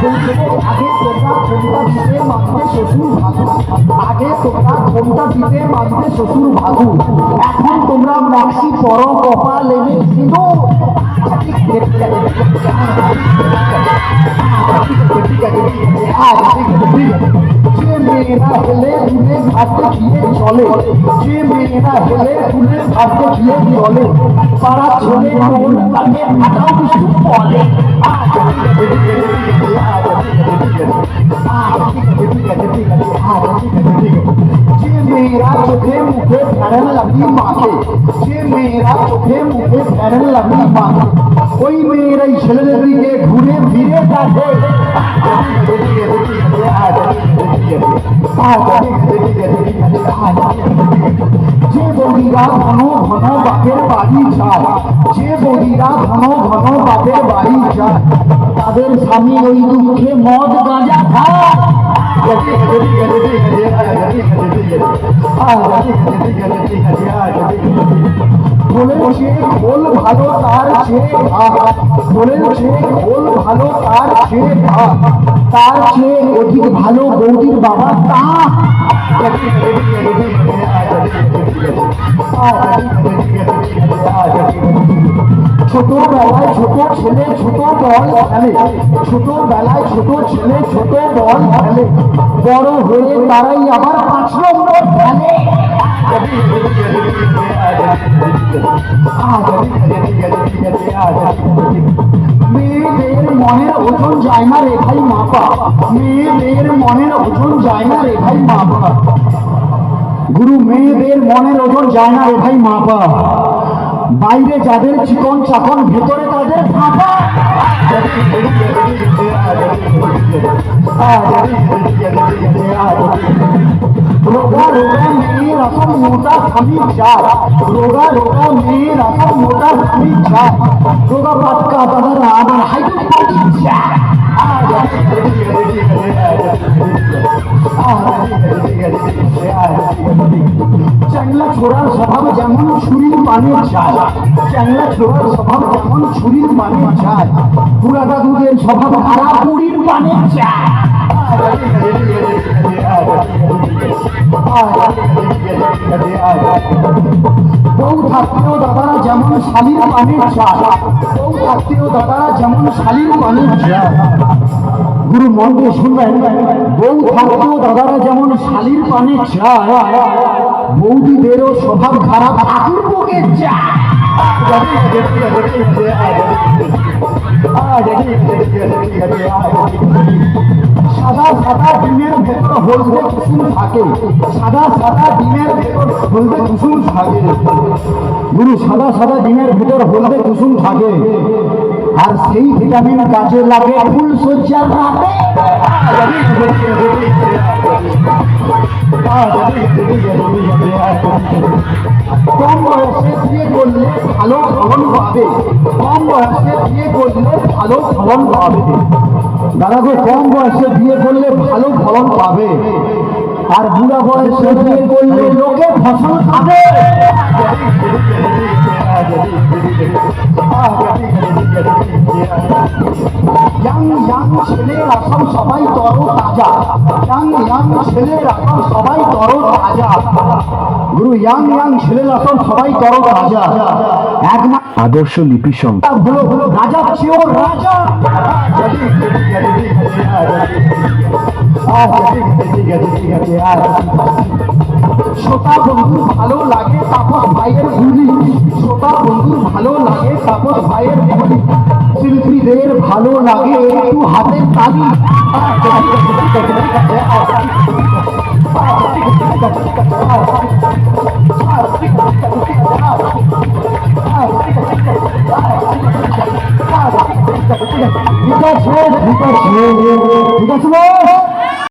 আগে তোমরা ঘোমটা দিতে মানবে শ্বশুর ভাগু, আগে তোমরা ঘোমটা দিতে মানবে শ্বশুর ভাগু, এখন তোমরা ম্যাক্সি পরো কপাল এনে সিঁদুর। যে মেয়েরা হেলে দুলে ভাতে খেয়ে চলে, যে মেয়েরা হেলে দুলে ভাতে খেয়ে চলে, পাড়া ছেলে মন তাকে ফাটাও কিছু বলে। যে মেয়েরা চোখে মুখে ফেরেন লাগি মাকে, যে মেয়েরা চোখে মুখে ফেরেন লাগি মাকে, ওই মেয়েরাই ছেলেদের দিকে ঘুরে ফিরে থাকে। যে বৌদিরা ঘন ঘন বাপের বাড়ি যায়, যে বৌদিরা ঘন ঘন বাপের বাড়ি যায়, তাদের স্বামী ওই দুঃখে মদ গাঁজা খায়। বলেছে খোল ভালো তার চেয়ে ভাত, বলেছে খোল ভালো তার চেয়ে ভাত, তার চেয়ে অধিক ভালো বৌদির বাবা তা। ছোটবেলায় ছোট ছেলে ছোট বল খেলে, ছোটবেলায় ছোট ছেলে ছোট বল খেলে, বড় হয়ে তারাই আবার 5 নম্বর খেলে। মেয়েদের মনের ওজন যায় না রে ভাই মাপা, মেয়েদের মনের ওজন যায় না রে ভাই মাপা, গুরু মেয়েদের মনের ওজন যায় না রে ভাই মাপা, বাইরে যাদের চিকন চাকন ভেতরে তাদের ফাঁপা। রোগা রোগা মেয়ের আসল মোটা স্বামী চায়, রোগা রোগা মেয়ের আসল মোটা স্বামী চায়, রোগা পাটকা দাদারা আবার হাইট চায়। চ্যাংলা ছোড়ার স্বভাব যেমন ছুরির পানে চায়, চ্যাংলা ছোড়ার স্বভাব যেমন ছুরির পানে চায়, পুরাটা দুধের স্বভাব খারাপ পুরীর পানে চায়। বউ থাকতেও দাদারা যেমন শালির পানে চায়, বউ থাকতেও দাদারা যেমন শালির পানে চায়। গুরু মন দিয়ে শুনবেন, বউ থাকতেও দাদারা যেমন শালির পানে চায়, বৌদিদেরও স্বভাব খারাপ ঠাকুর বকে চায়। সাদা সাদা ডিমের ভেতর হলদে কুসুম থাকে, সাদা সাদা ডিমের ভেতর হলদে কুসুম থাকে, গুরু সাদা সাদা ডিমের ভেতর হলদে কুসুম থাকে, আর সেই ভিটামিন কাজে লাগে ফুল সজ্জার রাতে। কম বয়সে বিয়ে করলে ভালো ফলন পাবে, কম বয়সে বিয়ে করলে ভালো ফলন পাবে, দাদা গো কম বয়সে বিয়ে করলে ভালো ফলন পাবে, আর বুড়া বয়সে বিয়ে করলে লোকে ফসল খাবে। ইয়াং ইয়াং ছেলেরা সব সবাই তর তাজা, ইয়াং ইয়াং ছেলেরা সব সবাই তর তাজা, গুরু ইয়াং ইয়াং ছেলেরা সব সবাই তর তাজা। আদর্শ লিপি সংখ্যা হলো রাজা চেয়েও রাজা। শ্রোতা বন্ধুর ভালো লাগে তাপস ভাইয়ের গুলি, শ্রোতা বন্ধুর ভালো লাগে তাপস ভাইয়ের গুলি, শিল্পীদের ভালো লাগে একটু হাতের তালি।